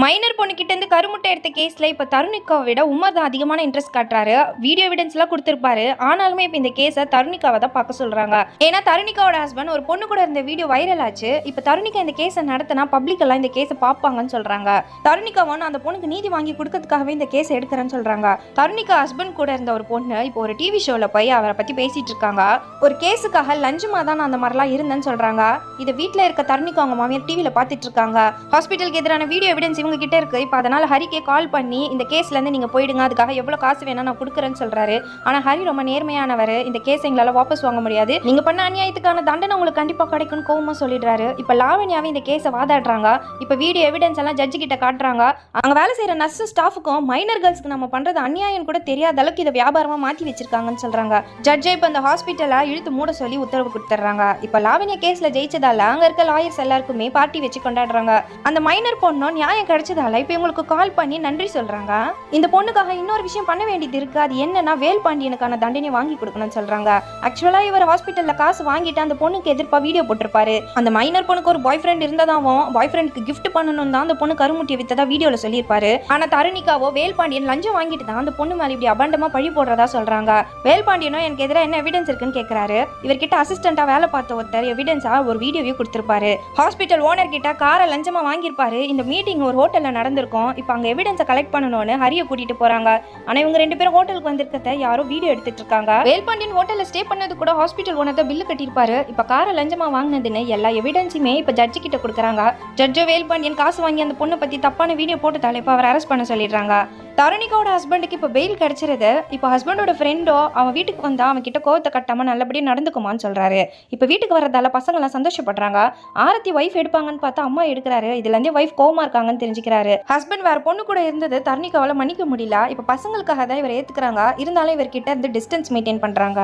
Minor பொண்ணுகிட்ட இருந்து கருமுட்டை எடுத்த கேஸ்ல இப்ப தருணிகாவை விட உமர் தான் அதிகமான இன்ட்ரெஸ்ட் காட்டுறாரு. வீடியோ எவிடன்ஸ் எல்லாம் கொடுத்திருப்பாரு. ஆனாலுமே இப்ப இந்த கேஸை தருணிகாவை தான் பார்க்க சொல்றாங்க. ஏன்னா தருணிகாவோட ஹஸ்பண்ட் ஒரு பொண்ணு கூட இருந்த வீடியோ வைரல் ஆச்சு. இப்ப தருணிகா இந்த கேஸை நடத்தினா பப்ளிக் எல்லாம் இந்த கேஸை பார்ப்பாங்கன்னு சொல்றாங்க. தருணிகாவும் அந்த பொண்ணுக்கு நீதி வாங்கி கொடுக்கறதுக்காகவே இந்த கேஸை எடுக்கிறேன்னு சொல்றாங்க. தருணிகா ஹஸ்பண்ட் கூட இருந்த ஒரு பொண்ணு இப்போ ஒரு டிவி ஷோல போய் அவரை பத்தி பேசிட்டு இருக்காங்க. ஒரு கேஸுக்காக லஞ்சமா தான் நான் அந்த மாதிரிலாம் இருந்தேன்னு சொல்றாங்க. இது வீட்டுல இருக்க தருணிகா அவங்க மாமியார் டிவில பாத்துட்டு இருக்காங்க. ஹாஸ்பிட்டலுக்கு எதிரான வீடியோ எவிடன்ஸ் இவங்க கிட்ட இருக்கு. இப்போ அதனால ஹரிக்கே கால் பண்ணி இந்த கேஸ்ல இருந்து நீங்க போயிடுங்க, அதுக்காக எவ்வளவு காசு வேணா நான் கொடுக்குறேன்னு சொல்றாரு. ஆனா ஹரி ரொம்ப நேர்மையானவர். இந்த கேஸ் எங்களால வாபஸ் வாங்க முடியாது, நீங்க பண்ண அநியாயத்துக்கான தண்டனை உங்களுக்கு கண்டிப்பா கிடைக்கும்னு கோவமா சொல்லிடுறாரு. இப்ப லாவண்யாவே இந்த கேஸை வாதாடுறாங்க. இப்ப வீடியோ எவிடன்ஸ் எல்லாம் ஜட்ஜு கிட்ட காட்டுறாங்க. அங்க வேலை செய்யற நர்ஸ் ஸ்டாஃபுக்கும் மைனர் கேர்ள்ஸ்க்கு நம்ம பண்றது அநியாயம் கூட தெரியாத அளவுக்கு இதை வியாபாரமா மாத்தி வச்சிருக்காங்கன்னு சொல்றாங்க. ஜட்ஜை இப்ப இந்த ஹாஸ்பிட்டலை இழுத்து மூட சொல்லி உத்தரவு கொடுத்துறாங்க. இப்ப லாவண்யா கேஸ்ல ஜெயிச்சதால அங்க இருக்க லாயர்ஸ் எல்லாருக்குமே பார்ட்டி வச்சு கொண்டாடுறாங்க. அந்த மைனர் பொண்ணும் நியாயம் கிடைச்சதால இப்ப இவங்களுக்கு கால் பண்ணி நன்றி சொல்றாங்க. இந்த பொண்ணுக்காக இன்னொரு விஷயம் பண்ண வேண்டியது இருக்கு. அது என்னன்னா வேல்பாண்டியனுக்கான தண்டனை வாங்கி கொடுக்கணும்னு சொல்றாங்க. ஆக்சுவலா இவர் ஹாஸ்பிட்டல்ல காசு வாங்கிட்டு அந்த பொண்ணுக்கு எதிர்ப்பா வீடியோ போட்டிருப்பாரு. அந்த மைனர் பொண்ணுக்கு ஒரு பாய் ஃப்ரெண்ட் இருந்ததாவும் பாய் ஃப்ரெண்டுக்கு கிஃப்ட் பண்ணணும் தான் அந்த பொண்ணு கருமுட்டியை வித்ததா வீடியோல சொல்லியிருப்பாரு. ஆனா தருணிகாவோ வேல்பாண்டியன் லஞ்சம் வாங்கிட்டு தான் அந்த பொண்ணு மேல இப்படி அபண்டமா பழி போடுறதா சொல்றாங்க. வேல்பாண்டியனும் எனக்கு எதிராக என்ன எவிடன்ஸ் இருக்குன்னு கேட்கிறாரு. இவர்கிட்ட அசிஸ்டண்டா வேலை பார்த்த ஒருத்தர் எவிடன்ஸா ஒரு வீடியோவே கொடுத்திருப்பாரு. ஹாஸ்பிட்டல் ஓனர் கிட்ட காரை லஞ்சமா வாங்கியிருப்பாரு. இந்த மீட்டிங் ஒரு ஹோட்டல்ல நடந்திருக்கும். இப்போ அங்க எவிடன்ஸை கலெக்ட் பண்ணணும்னு ஹரிய கூட்டிட்டு போறாங்க. ஆனா இவங்க ரெண்டு பேரும் ஹோட்டலுக்கு வந்திருக்கத யாரோ வீடியோ எடுத்துட்டு இருக்காங்க. வேல்பாண்டியன் ஹோட்டல்ல ஸ்டே பண்ணது கூட ஹாஸ்பிட்டல் ஓனர் தான் பில்லு கட்டியிருப்பாரு. இப்ப காரை லஞ்சமா வாங்கினதுன்னு எல்லா எவிடன்ஸுமே இப்ப ஜட்ஜு கிட்ட கொடுக்குறாங்க. ஜட்ஜோ வேல்பாண்டியன் காசு வாங்கி அந்த பொண்ணை பத்தி தப்பான வீடியோ போட்டதால இப்ப அவர் அரெஸ்ட் பண்ண சொல்லிடுறாங்க. தருணிகாவோட ஹஸ்பண்டுக்கு இப்போ பெயில் கிடைச்சிருது. இப்போ ஹஸ்பண்டோட ஃப்ரெண்டோ அவன் வீட்டுக்கு வந்தா அவன் கிட்ட கோவத்தை கட்டாம நல்லபடியாக நடந்துக்குமான்னு சொல்றாரு. இப்போ வீட்டுக்கு வரதால பசங்களாம் சந்தோஷப்படுறாங்க. ஆரத்தி வைஃப் எடுப்பாங்கன்னு பார்த்தா அம்மா எடுக்கிறாரு. இதுல இருந்தே வைஃப் கோவமா இருக்காங்கன்னு தெரிஞ்சுக்கிறாரு. ஹஸ்பண்ட் வேற பொண்ணு கூட இருந்தது தருணிகாவால மன்னிக்க முடியல. இப்போ பசங்களுக்காக தான் இவர் ஏத்துக்கிறாங்க. இருந்தாலும் இவர்கிட்ட இருந்து டிஸ்டன்ஸ் மெயின்டைன் பண்றாங்க.